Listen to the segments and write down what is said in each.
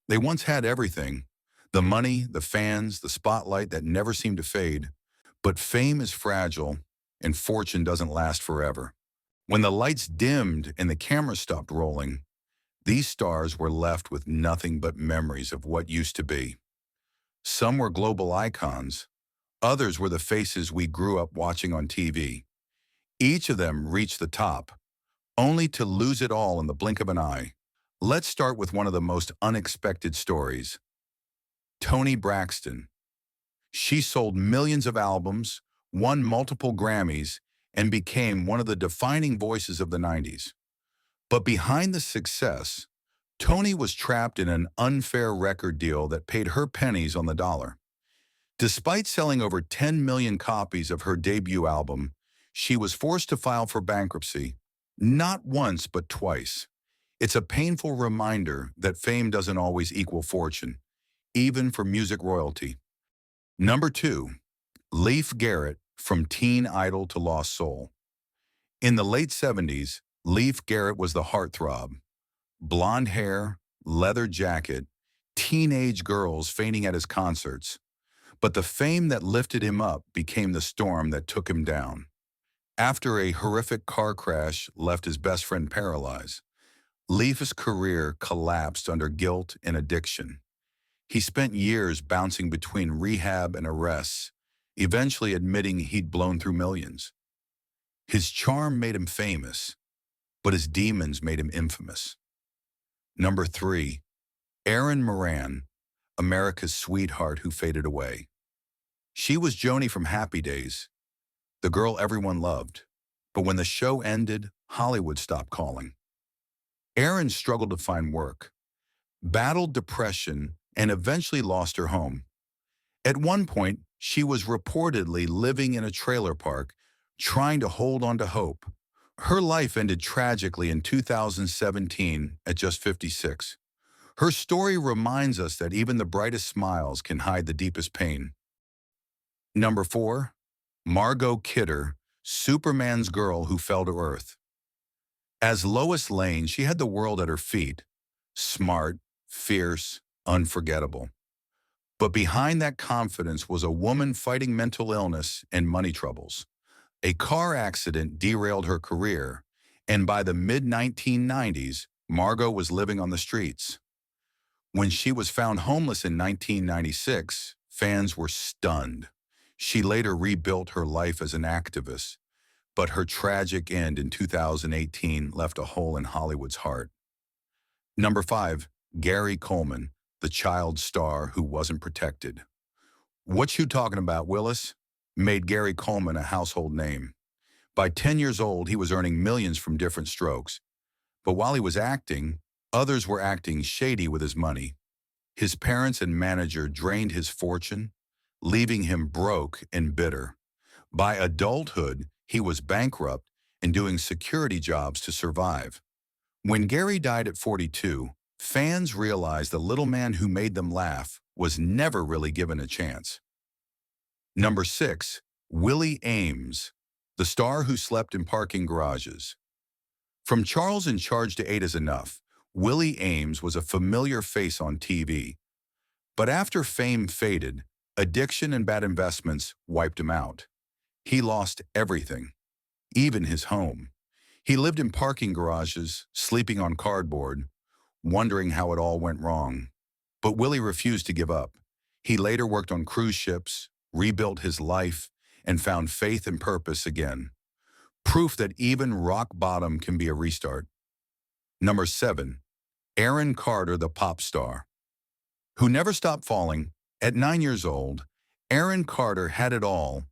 They once had everything: the money, the fans, the spotlight that never seemed to fade. But fame is fragile, and fortune doesn't last forever. When the lights dimmed and the camera stopped rolling, these stars were left with nothing but memories of what used to be. Some were global icons, others were the faces we grew up watching on TV. Each of them reached the top, only to lose it all in the blink of an eye. Let's start with one of the most unexpected stories. Toni Braxton. She sold millions of albums, won multiple Grammys, and became one of the defining voices of the 90s. But behind the success, Toni was trapped in an unfair record deal that paid her pennies on the dollar. Despite selling over 10 million copies of her debut album, she was forced to file for bankruptcy, not once but twice. It's a painful reminder that fame doesn't always equal fortune, even for music royalty. Number 2, Leif Garrett, from teen idol to lost soul. In the late 70s, Leif Garrett was the heartthrob. Blonde hair, leather jacket, teenage girls fainting at his concerts. But the fame that lifted him up became the storm that took him down. After a horrific car crash left his best friend paralyzed, Leif's career collapsed under guilt and addiction. He spent years bouncing between rehab and arrests, eventually admitting he'd blown through millions. His charm made him famous, but his demons made him infamous. Number 3, Moran, America's sweetheart who faded away. She was Joni from Happy Days, the girl everyone loved. But when the show ended, Hollywood stopped calling. Erin struggled to find work, battled depression, and eventually lost her home. At one point, she was reportedly living in a trailer park, trying to hold on to hope. Her life ended tragically in 2017 at just 56. Her story reminds us that even the brightest smiles can hide the deepest pain. Number 4, Margot Kidder, Superman's girl who fell to earth. As Lois Lane, she had the world at her feet. Smart, fierce, unforgettable. But behind that confidence was a woman fighting mental illness and money troubles. A car accident derailed her career, and by the mid-1990s, Margot was living on the streets. When she was found homeless in 1996, fans were stunned. She later rebuilt her life as an activist, but her tragic end in 2018 left a hole in Hollywood's heart. Number 5, Gary Coleman, the child star who wasn't protected. What You Talking About, Willis? Made Gary Coleman a household name. By 10 years old, he was earning millions from different strokes. But while he was acting, others were acting shady with his money. His parents and manager drained his fortune, leaving him broke and bitter. By adulthood, he was bankrupt and doing security jobs to survive. When Gary died at 42, fans realized the little man who made them laugh was never really given a chance. Number 6, Willie Ames, the star who slept in parking garages. From Charles in Charge to 8 is Enough, Willie Ames was a familiar face on TV. But after fame faded, addiction and bad investments wiped him out. He lost everything, even his home. He lived in parking garages, sleeping on cardboard, wondering how it all went wrong. But Willie refused to give up. He later worked on cruise ships, rebuilt his life, and found faith and purpose again. Proof that even rock bottom can be a restart. Number 7, Aaron Carter, the pop star, who never stopped falling. At 9 years old, Aaron Carter had it all: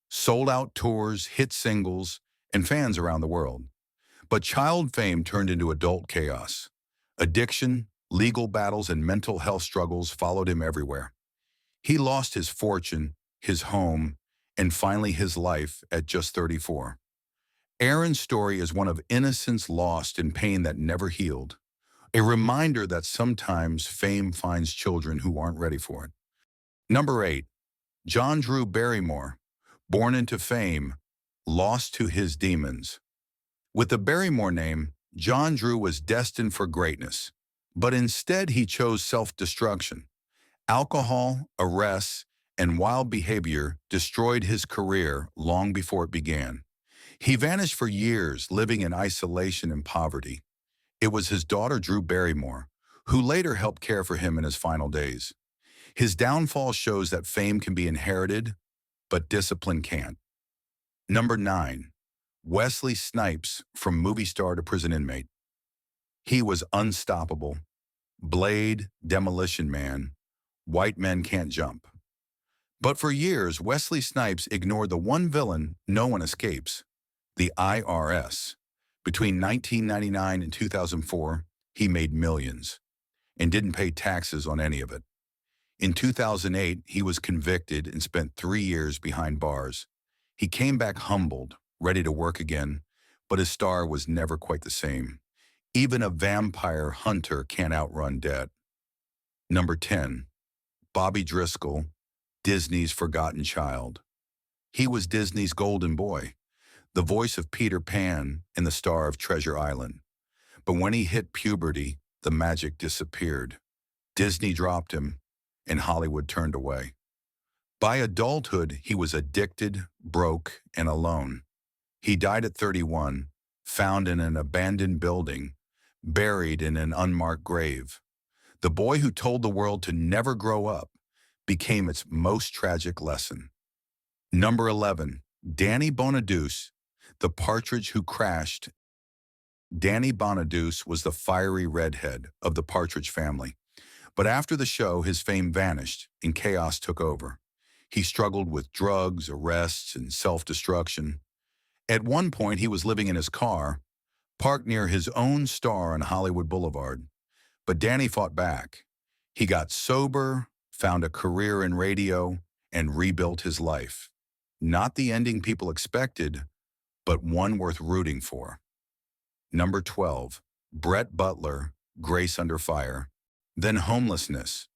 sold-out tours, hit singles, and fans around the world. But child fame turned into adult chaos. Addiction, legal battles, and mental health struggles followed him everywhere. He lost his fortune, his home, and finally his life at just 34. Aaron's story is one of innocence lost and pain that never healed. A reminder that sometimes fame finds children who aren't ready for it. Number 8, Drew Barrymore, born into fame, lost to his demons. With the Barrymore name, Drew was destined for greatness. But instead, he chose self-destruction. Alcohol, arrests, and wild behavior destroyed his career long before it began. He vanished for years, living in isolation and poverty. It was his daughter, Drew Barrymore, who later helped care for him in his final days. His downfall shows that fame can be inherited, but discipline can't. Number 9. Wesley Snipes, from movie star to prison inmate. He was unstoppable. Blade, Demolition Man, White Men Can't Jump. But for years, Wesley Snipes ignored the one villain no one escapes, the IRS. Between 1999 and 2004, he made millions and didn't pay taxes on any of it. In 2008, he was convicted and spent 3 years behind bars. He came back humbled, ready to work again, but his star was never quite the same. Even a vampire hunter can't outrun debt. Number 10. Bobby Driscoll, Disney's forgotten child. He was Disney's golden boy, the voice of Peter Pan and the star of Treasure Island. But when he hit puberty, the magic disappeared. Disney dropped him, and Hollywood turned away. By adulthood, he was addicted, broke, and alone. He died at 31, found in an abandoned building, buried in an unmarked grave. The boy who told the world to never grow up became its most tragic lesson. Number 11. Danny Bonaduce, the partridge who crashed. Danny Bonaduce was the fiery redhead of the Partridge Family. But after the show, his fame vanished and chaos took over. He struggled with drugs, arrests, and self-destruction. At one point, he was living in his car, parked near his own star on Hollywood Boulevard. But Danny fought back. He got sober, found a career in radio, and rebuilt his life. Not the ending people expected, but one worth rooting for. Number 12. Brett Butler, Grace Under Fire. Then homelessness.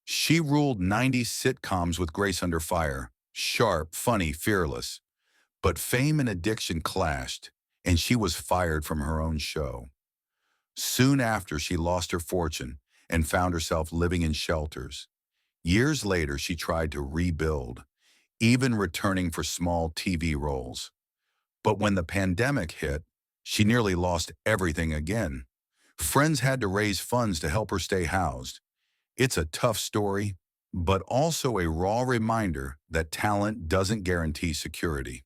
She ruled 90s sitcoms with Grace Under Fire, sharp, funny, fearless. But fame and addiction clashed, and she was fired from her own show. Soon after, she lost her fortune and found herself living in shelters. Years later, she tried to rebuild, even returning for small TV roles. But when the pandemic hit, she nearly lost everything again. Friends had to raise funds to help her stay housed. It's a tough story, but also a raw reminder that talent doesn't guarantee security.